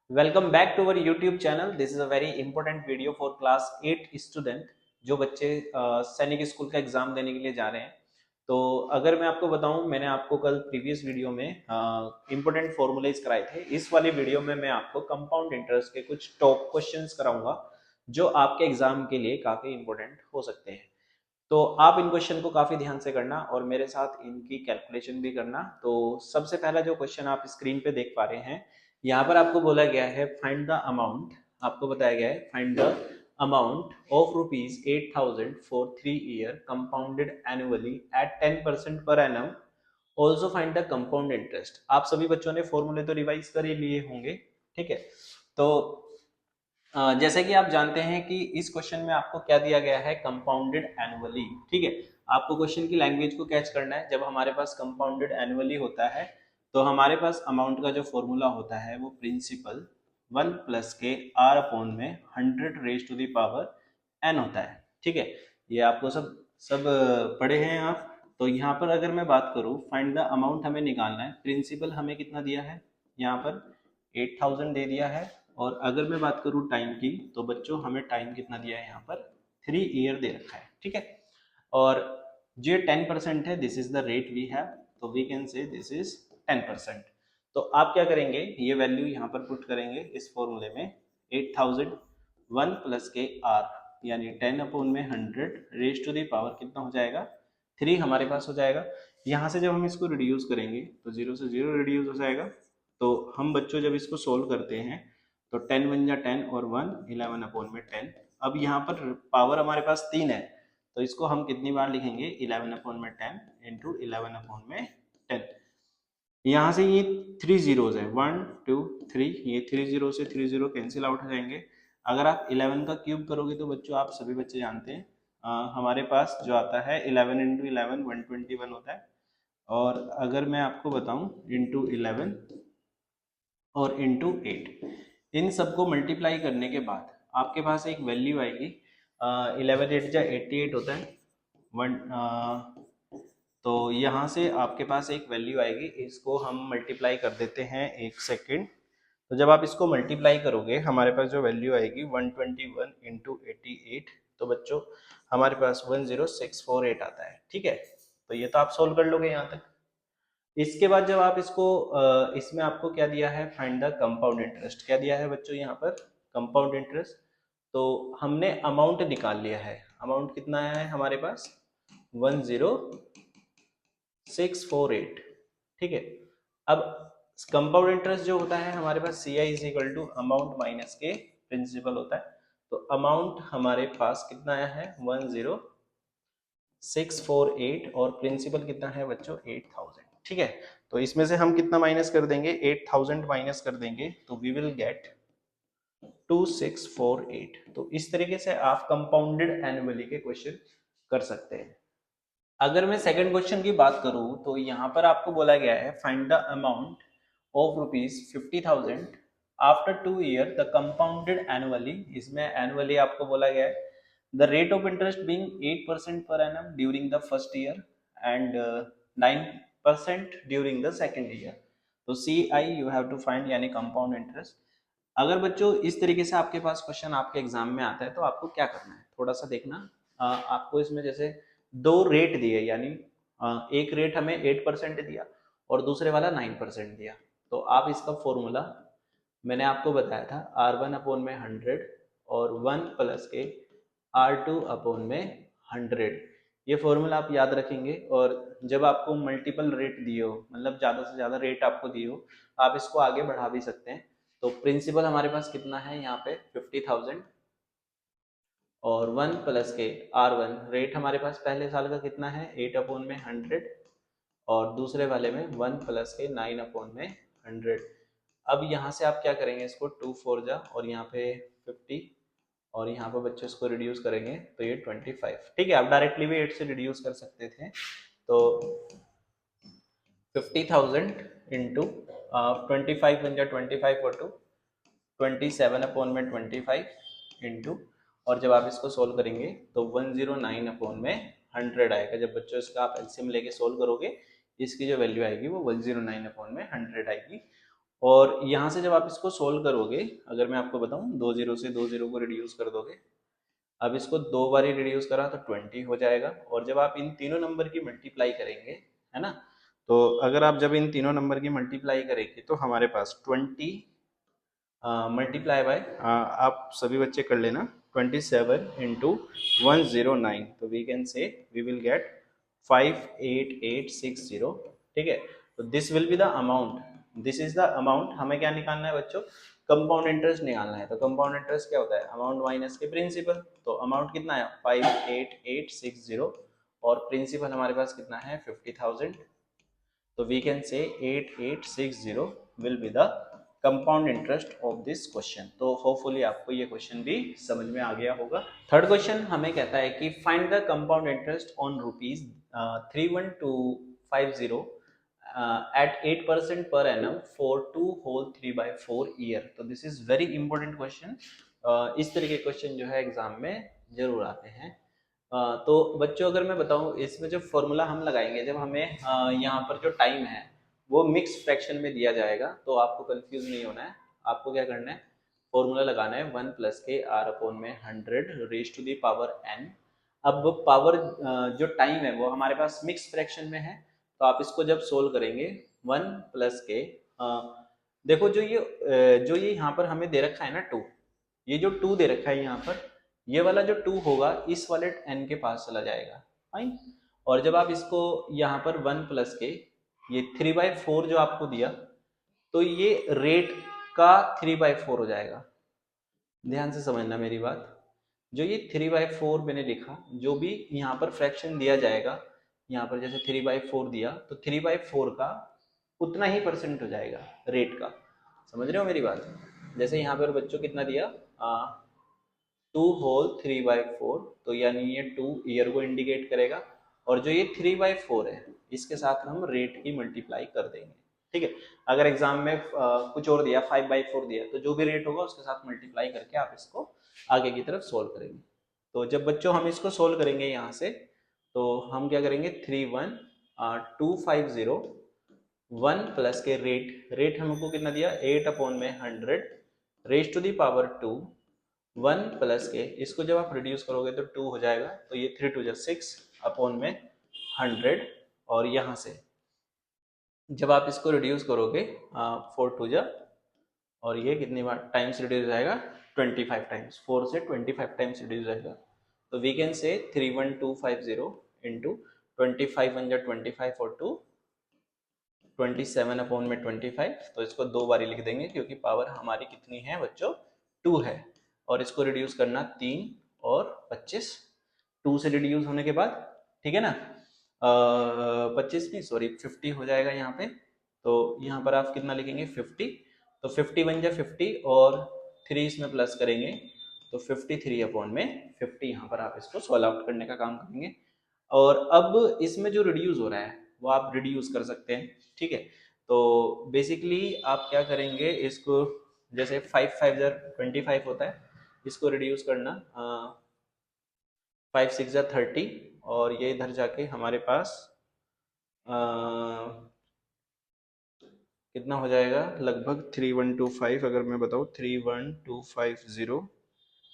Welcome back to our YouTube channel. This is a very important video for class 8 student जो बच्चे सैनिक school का exam देने के लिए जा रहे हैं। तो अगर मैं आपको बताऊं, मैंने आपको कल प्रीवियस वीडियो में इंपॉर्टेंट फॉर्मूलेज कराए थे। इस वाले वीडियो में मैं आपको कंपाउंड इंटरेस्ट के कुछ टॉप क्वेश्चंस कराऊंगा जो आपके एग्जाम के लिए काफी इंपॉर्टेंट हो सकते हैं। तो आप इन क्वेश्चन को काफी ध्यान से करना और मेरे साथ इनकी कैलकुलेशन भी करना। तो सबसे पहला जो क्वेश्चन आप स्क्रीन पे देख पा रहे हैं, यहाँ पर आपको बोला गया है फाइंड द अमाउंट। आपको बताया गया है find the amount of rupees 8,000 for 3 year compounded annually at 10% per annum. Also find the compound interest. आप सभी बच्चों ने फॉर्मूले तो रिवाइज कर ही लिए होंगे, ठीक है। तो जैसे कि आप जानते हैं कि इस क्वेश्चन में आपको क्या दिया गया है, कंपाउंडेड एनुअली, ठीक है। आपको क्वेश्चन की लैंग्वेज को कैच करना है। जब हमारे पास कंपाउंडेड एनुअली होता है तो हमारे पास अमाउंट का जो फॉर्मूला होता है वो प्रिंसिपल 1 प्लस के आर अपॉन में 100 raise to the power N होता है, ठीक है। ये आपको सब सब पढ़े हैं आप। तो यहाँ पर अगर मैं बात करूँ, फाइंड द अमाउंट हमें निकालना है। प्रिंसिपल हमें कितना दिया है, यहाँ पर 8,000 दे दिया है। और अगर मैं बात करूँ टाइम की, तो बच्चों हमें टाइम कितना दिया है, यहाँ पर 3 ईयर दे रखा है, ठीक है। और जो 10% है, this is the rate we have, तो we can say this is 10%। तो आप क्या करेंगे, ये वैल्यू यहाँ पर पुट करेंगे इस फॉर्मूले में। 8,000 1 प्लस के आर यानी 10 अपॉन में 100 रेज टू द पावर कितना हो जाएगा, 3 हमारे पास हो जाएगा। यहाँ से जब हम इसको रिड्यूस करेंगे तो 0 से 0 रिड्यूस हो जाएगा। तो हम बच्चों जब इसको सोल्व करते हैं तो 10 वन जा 10 और 1 11 अपॉन में 10। अब यहाँ पर पावर हमारे पास 3 है, तो इसको हम कितनी बार लिखेंगे, 11 अपॉन में 10 इंटू 11 अपॉन में 10। यहाँ से ये 3 जीरोज है, 1 2 3, ये 3 जीरो से 3 जीरो कैंसिल आउट हो जाएंगे। अगर आप 11 का क्यूब करोगे तो बच्चों आप सभी बच्चे जानते हैं हमारे पास जो आता है 11 इंटू 11 121 होता है। और अगर मैं आपको बताऊं इंटू 11 और इंटू 8, इन सबको मल्टीप्लाई करने के बाद आपके पास एक वैल्यू आएगी। 11 8 जा 88 होता है वन। तो यहाँ से आपके पास एक वैल्यू आएगी, इसको हम मल्टीप्लाई कर देते हैं 1 सेकेंड। तो जब आप इसको मल्टीप्लाई करोगे हमारे पास जो वैल्यू आएगी 121 इंटू 88, तो बच्चों हमारे पास 10648 आता है, ठीक है। तो ये तो आप सोल्व कर लोगे यहाँ तक। इसके बाद जब आप इसको इसमें आपको क्या दिया है, फाइंड द कंपाउंड इंटरेस्ट। क्या दिया है बच्चों यहाँ पर, कंपाउंड इंटरेस्ट। तो हमने अमाउंट निकाल लिया है। अमाउंट कितना आया है हमारे पास, 10648, ठीक है। अब कंपाउंड इंटरेस्ट जो होता है हमारे पास C I is equal to amount minus के प्रिंसिपल होता है। तो अमाउंट हमारे पास कितना आया है, 10648, और प्रिंसिपल कितना है बच्चों, 8,000, ठीक है। तो इसमें से हम कितना माइनस कर देंगे, 8,000 माइनस कर देंगे तो वी विल गेट 2648। तो इस तरीके से आप कंपाउंडेड एनुअली के क्वेश्चन कर सकते हैं। अगर मैं सेकंड क्वेश्चन की बात करूं तो यहाँ पर आपको बोला गया है find the amount of rupees 50,000 after 2 year the compounded annually. इसमें एनुअली आपको बोला गया है the rate of interest being 8% per annum during the first year and 9% during the second year. तो सी आई यू हैव टू फाइंड यानी compound interest. अगर बच्चों इस तरीके से आपके पास क्वेश्चन आपके एग्जाम में आता है तो आपको क्या करना है, थोड़ा सा देखना। आपको इसमें जैसे दो रेट दिए, यानी एक रेट हमें 8% दिया और दूसरे वाला 9% दिया। तो आप इसका फॉर्मूला मैंने आपको बताया था R1 अपॉन में 100 और 1 प्लस के R2 अपॉन में 100। ये फॉर्मूला आप याद रखेंगे। और जब आपको मल्टीपल रेट दिए हो, मतलब ज़्यादा से ज़्यादा रेट आपको दिए हो, आप इसको आगे बढ़ा भी सकते हैं। तो प्रिंसिपल हमारे पास कितना है यहाँ पे 50,000 और 1 प्लस के R1 रेट हमारे पास पहले साल का कितना है 8 अपॉन में 100 और दूसरे वाले में 1 प्लस के 9 अपॉन में 100। अब यहाँ से आप क्या करेंगे, इसको 2 4 जा और यहाँ पे 50 और यहाँ पे बच्चे इसको रिड्यूस करेंगे तो ये 25, ठीक है। आप डायरेक्टली भी 8 से रिड्यूस कर सकते थे। तो 50,000 इंटू 25 बन जाए 25 और 2 27 अपॉन में 25 इंटू, और जब आप इसको सोल्व करेंगे तो 109 अपॉन में 100 आएगा। जब बच्चों इसका आप एलसीएम लेके सोल्व करोगे इसकी जो वैल्यू आएगी वो 109 अपॉन में 100 आएगी। और यहाँ से जब आप इसको सोल्व करोगे, अगर मैं आपको बताऊँ 2 0 से 2 0 को रिड्यूस कर दोगे, अब इसको 2 बार ही रिड्यूस करा तो 20 हो जाएगा। और जब आप इन तीनों नंबर की मल्टीप्लाई करेंगे, है ना, तो अगर आप जब इन तीनों नंबर की मल्टीप्लाई करेंगे तो हमारे पास 20 मल्टीप्लाई बाय, आप सभी बच्चे कर लेना, 27 इंटू 109, तो we can say we will get 58860। ठीक है, तो this will be the amount, this is the amount. हमें क्या निकालना है बच्चों, कंपाउंड इंटरेस्ट निकालना है। तो कंपाउंड इंटरेस्ट क्या होता है, अमाउंट माइनस के प्रिंसिपल। तो अमाउंट कितना है 58860 और प्रिंसिपल हमारे पास कितना है 50,000। तो we can say 8860 will be the compound interest of this question. तो होपफुली आपको ये क्वेश्चन भी समझ में आ गया होगा। थर्ड क्वेश्चन हमें कहता है कि find the compound interest on rupees 31250 at 8% per annum for 2 whole 3/4 year। तो this is very important question. इस तरह के क्वेश्चन जो है एग्जाम में जरूर आते हैं। तो बच्चों अगर मैं बताऊं, इसमें जो फॉर्मूला हम लगाएंगे, जब हमें यहाँ पर जो टाइम है वो मिक्स फ्रैक्शन में दिया जाएगा, तो आपको कंफ्यूज नहीं होना है। आपको क्या करना है, फॉर्मूला लगाना है 1 प्लस के आर अपॉन में 100 raise to the power n। अब पावर जो टाइम है वो हमारे पास मिक्स फ्रैक्शन में है, तो आप इसको जब सोल्व करेंगे 1 प्लस के, देखो जो ये यहाँ पर हमें दे रखा है ना 2, ये जो 2 दे रखा है यहाँ पर, ये वाला जो 2 होगा इस वाले n के पास चला जाएगा, फाइन। और जब आप इसको यहाँ पर 1 प्लस के ये 3/4 जो आपको दिया, तो ये रेट का 3/4 हो जाएगा। ध्यान से समझना मेरी बात, जो ये 3/4 मैंने लिखा, जो भी यहाँ पर फ्रैक्शन दिया जाएगा, यहाँ पर जैसे 3/4 दिया तो 3/4 का उतना ही परसेंट हो जाएगा रेट का। समझ रहे हो मेरी बात? जैसे यहाँ पर बच्चों कितना दिया 2 होल 3/4, तो यानी ये 2 ईयर को इंडिकेट करेगा, और जो ये 3/4 है इसके साथ हम रेट की मल्टीप्लाई कर देंगे। ठीक है, अगर एग्जाम में कुछ और दिया 5/4 दिया, तो जो भी रेट होगा उसके साथ मल्टीप्लाई करके आप इसको आगे की तरफ सोल्व करेंगे। तो जब बच्चों हम इसको सोल्व करेंगे यहाँ से, तो हम क्या करेंगे 31250 1 प्लस के रेट हमको कितना दिया 8 अपॉन में 100 raise to the power 2, 1 plus के, इसको जब आप रिड्यूस करोगे तो 2 हो जाएगा, तो ये 3 2 6 अपॉन में 100। और यहाँ से जब आप इसको रिड्यूस करोगे 4 2 और ये कितनी बार टाइम्स रिड्यूस हो जाएगा 25 टाइम्स, 4 से 25 टाइम्स रिड्यूस जाएगा। तो वी कैन से 31250 इंटू 25 1 25 और 2 27 अपॉन में 25। तो इसको 2 बार लिख देंगे क्योंकि पावर हमारी कितनी है बच्चों 2 है, और इसको रिड्यूस करना 3 और 25, 2 से रिड्यूस होने के बाद, ठीक है ना, 25 नहीं सॉरी 50 हो जाएगा यहाँ पे। तो यहाँ पर आप कितना लिखेंगे 50, तो 50 बन जाए 50 और 3 इसमें प्लस करेंगे तो 53 अपॉन में 50, यहाँ पर आप इसको सॉल्व आउट करने का काम करेंगे। और अब इसमें जो रिड्यूस हो रहा है वो आप रिड्यूस कर सकते हैं। ठीक है, तो बेसिकली आप क्या करेंगे, इसको जैसे 5 5 25 होता है, इसको रिड्यूस करना 5 6 30, और ये इधर जाके हमारे पास कितना हो जाएगा लगभग 3125, अगर मैं बताऊँ 31250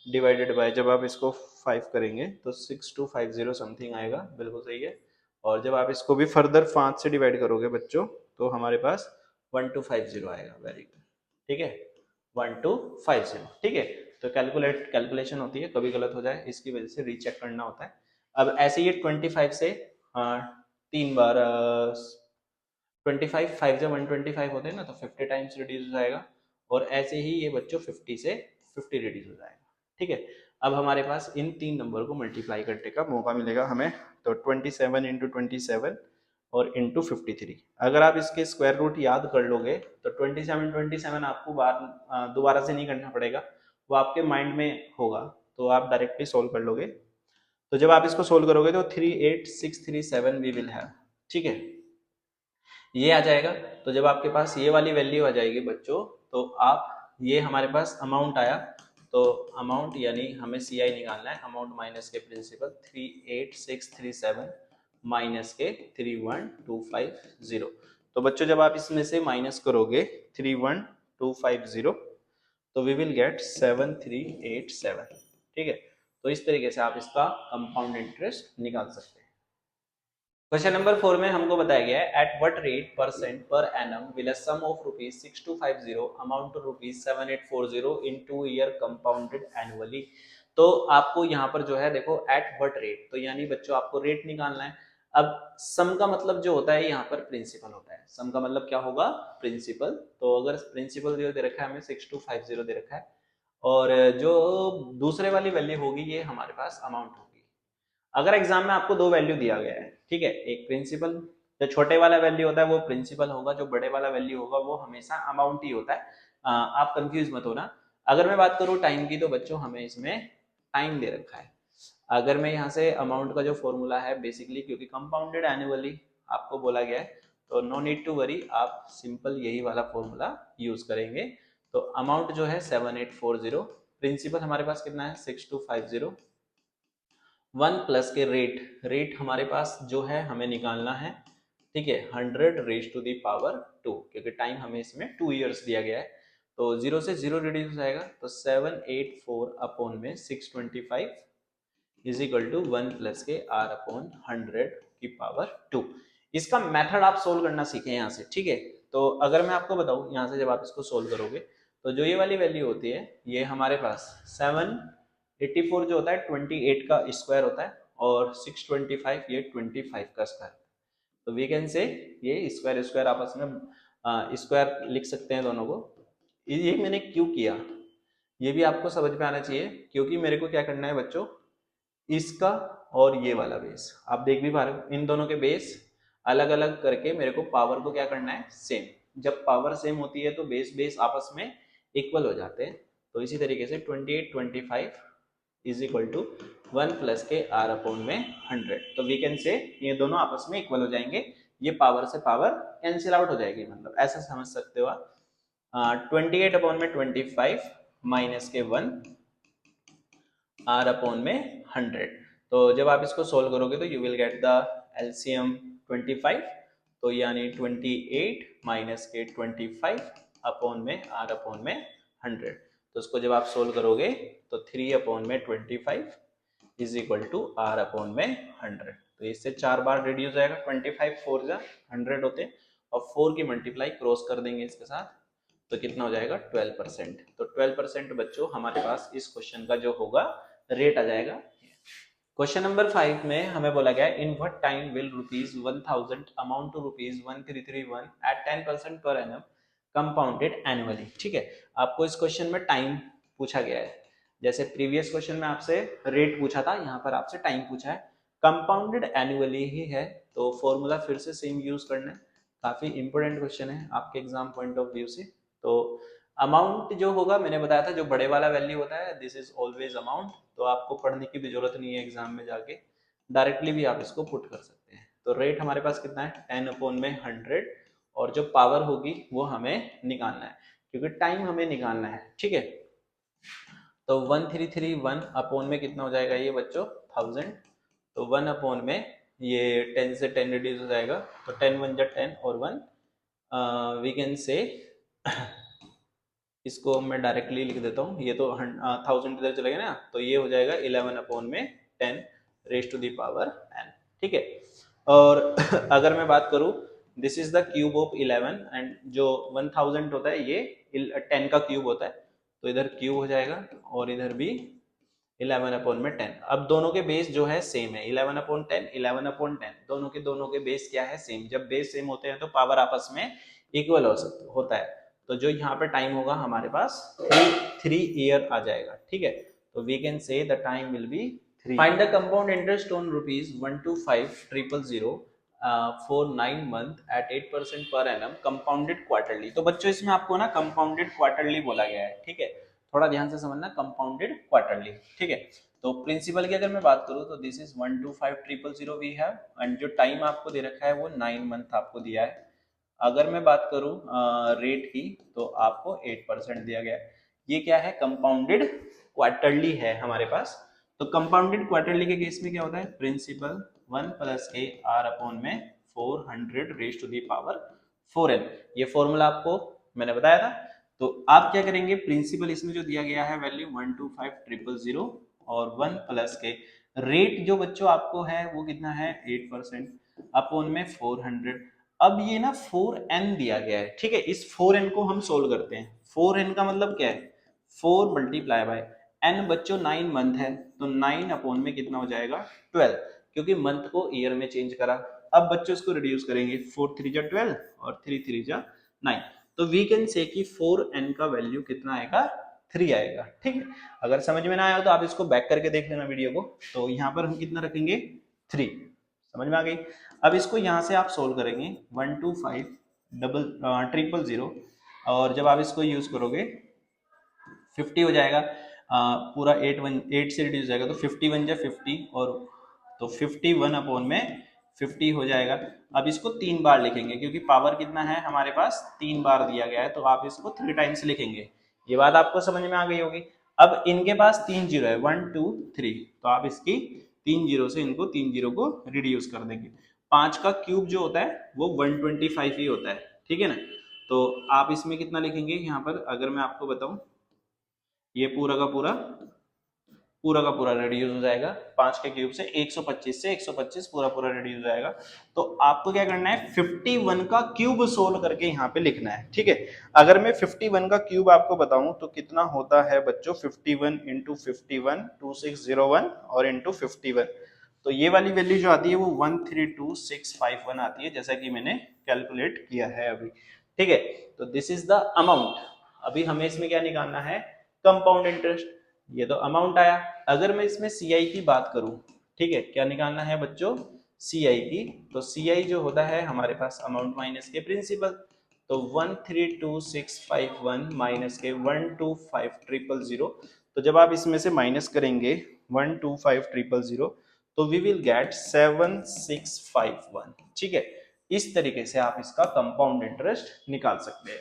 डिवाइडेड बाय, जब आप इसको 5 करेंगे तो 6250 समथिंग आएगा, बिल्कुल सही है। और जब आप इसको भी फर्दर 5 से डिवाइड करोगे बच्चों, तो हमारे पास 1250 आएगा। वेरी गुड, ठीक है 1250, ठीक है। तो कैलकुलेशन होती है, कभी गलत हो जाए इसकी वजह से रीचेक करना होता है। अब ऐसे ये 25 से 3 बार 25 5 जब 125 होते हैं ना, तो 50 टाइम्स रिड्यूस हो जाएगा, और ऐसे ही ये बच्चों 50 से 50 रिड्यूस हो जाएगा। ठीक है, अब हमारे पास इन 3 नंबर को मल्टीप्लाई करने का मौका मिलेगा हमें, तो 27 इंटू 27 और इंटू 53। अगर आप इसके स्क्वायर रूट याद कर लोगे तो 27 आपको दोबारा से नहीं करना पड़ेगा, वो आपके माइंड में होगा, तो आप डायरेक्टली सोल्व कर लोगे। तो जब आप इसको सोल्व करोगे तो 38637 वी विल हैव, ठीक है, ये आ जाएगा। तो जब आपके पास ये वाली वैल्यू आ जाएगी बच्चों, तो आप ये हमारे पास अमाउंट आया, तो अमाउंट यानी हमें CI निकालना है, अमाउंट माइनस के प्रिंसिपल 38637 माइनस के 31250। तो बच्चों जब आप इसमें से माइनस करोगे 31250, तो वी विल गेट 7387। ठीक है, तो इस तरीके से आप इसका कंपाउंड इंटरेस्ट निकाल सकते हैं। क्वेश्चन नंबर 4 में हमको बताया गया है at what rate percent per annum will a sum of ₹6250 amount to ₹7840 in 2 year compounded annually. तो आपको यहाँ पर जो है देखो एट व्हाट रेट, तो यानी बच्चों आपको रेट निकालना है। अब सम का मतलब जो होता है यहाँ पर प्रिंसिपल होता है। सम का मतलब क्या होगा? प्रिंसिपल। तो अगर प्रिंसिपल जो दे रखा है हमें 6250 दे रखा है, और जो दूसरे वाली वैल्यू होगी ये हमारे पास अमाउंट होगी। अगर एग्जाम में आपको दो वैल्यू दिया गया है, ठीक है, एक प्रिंसिपल, जो छोटे वाला वैल्यू होता है वो प्रिंसिपल होगा, जो बड़े वाला वैल्यू होगा वो हमेशा अमाउंट ही होता है। आप कंफ्यूज मत होना। अगर मैं बात करूं टाइम की, तो बच्चों हमें इसमें टाइम दे रखा है। अगर मैं यहाँ से अमाउंट का जो फॉर्मूला है बेसिकली, क्योंकि कंपाउंडेड एनुअली आपको बोला गया है, तो नो नीड टू वरी, आप सिंपल यही वाला फॉर्मूला यूज करेंगे। तो अमाउंट जो है 7840, प्रिंसिपल हमारे पास कितना है 6250, 1 प्लस के रेट हमारे पास जो है हमें निकालना है, ठीक है, 100 रेज टू दी पावर 2, क्योंकि टाइम हमें इसमें 2 इयर्स दिया गया है। तो 0 से 0 रिड्यूस हो जाएगा, तो 784 अपॉन में 625 इज इक्वल टू 1 प्लस के r अपॉन 100 की पावर 2। इसका मेथड आप सोल्व करना सीखें यहाँ से, ठीक है। तो अगर मैं आपको बताऊं यहाँ से जब आप इसको सोल्व करोगे, तो जो ये वाली वैल्यू होती है ये हमारे पास 784 जो होता है 28 का स्क्वायर होता है, और 625 ये 25 का स्क्वायर। तो वी कैन से ये स्क्वायर स्क्वायर आपस में स्क्वायर लिख सकते हैं दोनों को। ये मैंने क्यों किया ये भी आपको समझ में आना चाहिए, क्योंकि मेरे को क्या करना है बच्चों, इसका और ये वाला बेस आप देख भी पा रहे हो, इन दोनों के बेस अलग अलग करके मेरे को पावर को क्या करना है, सेम। जब पावर सेम होती है तो बेस बेस आपस में इक्वल हो जाते हैं। तो इसी तरीके से 28 25 इज इक्वल टू 1 प्लस के r अपॉन में 100। तो वी कैन से ये दोनों आपस में इक्वल हो जाएंगे, ये पावर से पावर कैंसिल आउट हो जाएगी, मतलब ऐसा समझ सकते हो आप। 28 अपॉन में 25 माइनस के 1 r अपॉन में 100। तो जब आप इसको सोल्व करोगे तो you will get the LCM 25, तो यानी 28 माइनस के 25 अपॉन में r अपॉन में 100। तो उसको जब आप सोल्व करोगे तो 3 अपॉन में 25 is equal to r upon में 100। तो इससे 4 बार रिड्यूस जाएगा, 25 4 जा 100 होते हैं, और 4 की मल्टीप्लाई क्रॉस कर देंगे इसके साथ, तो कितना हो जाएगा 12%। तो 12% बच्चों हमारे पास इस क्वेश्चन का जो होगा रेट आ जाएगा। क्वेश्चन नंबर 5 में हमें बोला गया in what time will ₹1000 amount to ₹1331 at 10% per annum compounded annually. ठीक है, आपको इस क्वेश्चन में टाइम पूछा गया है। जैसे प्रीवियस क्वेश्चन में आपसे रेट पूछा था, यहाँ पर आपसे टाइम पूछा है। कंपाउंडेड एनुअली ही है, तो फॉर्मूला फिर से सेम यूज करना है। काफी इंपोर्टेंट क्वेश्चन है आपके एग्जाम पॉइंट ऑफ व्यू से। तो अमाउंट जो होगा मैंने बताया था, जो बड़े वाला वैल्यू होता है दिस इज ऑलवेज अमाउंट, तो आपको पढ़ने की भी जरूरत नहीं है, एग्जाम में जाके डायरेक्टली भी आप इसको पुट कर सकते हैं। तो रेट हमारे पास कितना है 10 अपॉन में 100, और जो पावर होगी वो हमें निकालना है, क्योंकि टाइम हमें निकालना है। ठीक है, तो 1331 अपॉन में कितना हो जाएगा ये बच्चों 1000, तो 1 अपॉन में ये 10 से 10 रिड्यूस हो जाएगा, तो 10 1 जा 10 और 1 वी कैन से इसको मैं डायरेक्टली लिख देता हूँ, ये तो 1000 इधर चलेगा ना, तो ये हो जाएगा 11 अपॉन में 10 raise to the power n। ठीक है, और अगर मैं बात करूँ this is the cube of 11, and जो 1000 होता है ये 10 का क्यूब होता है, तो इधर क्यूब हो जाएगा और इधर भी 11 अपॉन में 10। अब दोनों के बेस जो है सेम है, 11 अपॉन 10 11 अपॉन 10, दोनों के बेस क्या है सेम। जब बेस सेम होते हैं तो पावर आपस में इक्वल होता है। तो जो यहाँ पे टाइम होगा हमारे पास 3 ईयर आ जाएगा। ठीक है, तो we can say the time will be 3। Find the compound interest on ₹125,000 for 9 month at 8% per annum compounded quarterly. तो बच्चों इसमें आपको ना कंपाउंडेड क्वार्टरली बोला गया है। ठीक है, थोड़ा ध्यान से समझना, कंपाउंडेड क्वार्टरली। ठीक है, तो प्रिंसिपल की अगर मैं बात करूं तो this is 125,000 we have, and जो टाइम आपको दे रखा है वो 9 मंथ आपको दिया है। अगर मैं बात करूं रेट की, तो आपको 8% दिया गया है। ये क्या है, कंपाउंडेड क्वार्टरली है हमारे पास। तो कंपाउंडेड क्वार्टरली के केस में क्या होता है, प्रिंसिपल 1 प्लस के r अपॉन में 400 raise to the power 4n। ये फॉर्मूला आपको मैंने बताया था। तो आप क्या करेंगे, प्रिंसिपल इसमें जो दिया गया है वैल्यू 125,000 और 1 प्लस के रेट जो बच्चों आपको है वो कितना है 8% अपॉन में 400। अब ये ना 4n दिया गया है, ठीक है, इस 4n को हम सोल्व करते हैं। 4n का मतलब क्या है, 4 मल्टीप्लाई बाय n बच्चों 9 मंथ है, तो 9 अपॉन में कितना हो जाएगा 12, क्योंकि मंथ को ईयर में चेंज करा। अब बच्चों इसको रिड्यूस करेंगे, 4 3 जा 12 और 3 3 जा 9, तो वी कैन से कि 4n का वैल्यू कितना आएगा 3 आएगा, ठीक है। अगर समझ में ना आया तो आप इसको बैक करके देख लेना वीडियो को। तो यहाँ पर हम कितना रखेंगे 3, समझ में आ गई। अब इसको यहाँ से आप सोल्व करेंगे 125,000 और जब आप इसको यूज करोगे 50 हो जाएगा, पूरा 8 से रिड्यूस हो जाएगा तो 51 जा 50 और तो 51 अपॉन में 50 हो जाएगा। अब इसको 3 बार लिखेंगे क्योंकि पावर कितना है हमारे पास 3 बार दिया गया है, तो आप इसको 3 टाइम्स लिखेंगे। ये बात आपको समझ में आ गई होगी। अब इनके पास 3 जीरो है 1 2 3, तो आप इसकी 3 जीरो से इनको 3 जीरो को रिड्यूस कर देंगे। 5 का क्यूब जो होता है वो 125 ही होता है, ठीक है ना। तो आप इसमें कितना लिखेंगे, यहाँ पर अगर मैं आपको बताऊं ये पूरा का पूरा रिड्यूस हो जाएगा 5 के क्यूब से 125 से 125 पूरा पूरा रिड्यूस हो जाएगा। तो आपको क्या करना है 51 का क्यूब सोल्व करके यहाँ पे लिखना है, ठीक है। अगर मैं 51 का क्यूब आपको बताऊं तो कितना होता है बच्चों 51 इंटू 51 2601 और इंटू 51, तो ये वाली वैल्यू जो आती है वो 132651 आती है, जैसा कि मैंने कैलकुलेट किया है अभी, ठीक है। तो दिस इज द अमाउंट। अभी हमें इसमें क्या निकालना है कंपाउंड इंटरेस्ट, ये तो अमाउंट आया। अगर मैं इसमें सीआई की बात करूं, ठीक है, क्या निकालना है बच्चों सीआई की, तो सीआई जो होता है हमारे पास अमाउंट माइनस के प्रिंसिपल, तो 132651 माइनस के 125,000, तो जब आप इसमें से माइनस करेंगे 125,000 तो वी विल गेट 7651, ठीक है। इस तरीके से आप इसका कंपाउंड इंटरेस्ट निकाल सकते हैं।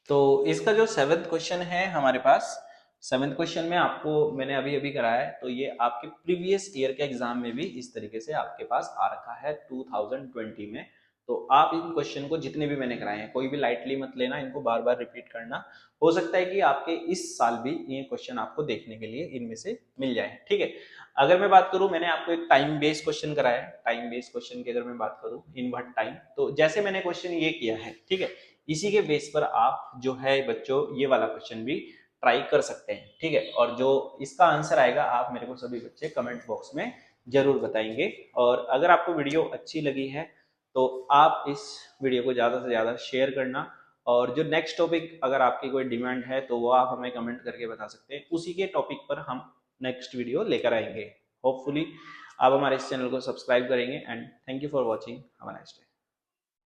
तो इसका जो 7th क्वेश्चन है हमारे पास, 7th क्वेश्चन में आपको मैंने अभी अभी कराया है, तो ये आपके प्रीवियस ईयर के एग्जाम में भी इस तरीके से आपके पास आ रखा है 2020 में। तो आप इन क्वेश्चन को जितने भी मैंने कराए हैं कोई भी लाइटली मत लेना, इनको बार बार रिपीट करना। हो सकता है कि आपके इस साल भी ये क्वेश्चन आपको देखने के लिए इनमें से मिल जाए, ठीक है। अगर मैं बात करूं, मैंने आपको एक टाइम बेस्ड क्वेश्चन कराया है। टाइम बेस्ड क्वेश्चन की अगर मैं बात करूं इन व्हाट टाइम, तो जैसे मैंने क्वेश्चन ये किया है, ठीक है, इसी के बेस पर आप जो है बच्चों ये वाला क्वेश्चन भी ट्राई कर सकते हैं, ठीक है। और जो इसका आंसर आएगा आप मेरे को सभी बच्चे कमेंट बॉक्स में जरूर बताएंगे। और अगर आपको वीडियो अच्छी लगी है तो आप इस वीडियो को ज़्यादा से ज़्यादा शेयर करना, और जो नेक्स्ट टॉपिक अगर आपकी कोई डिमांड है तो वो आप हमें कमेंट करके बता सकते हैं, उसी के टॉपिक पर हम नेक्स्ट वीडियो लेकर आएंगे। होपफुली आप हमारे इस चैनल को सब्सक्राइब करेंगे and thank you for watching. Have a nice day.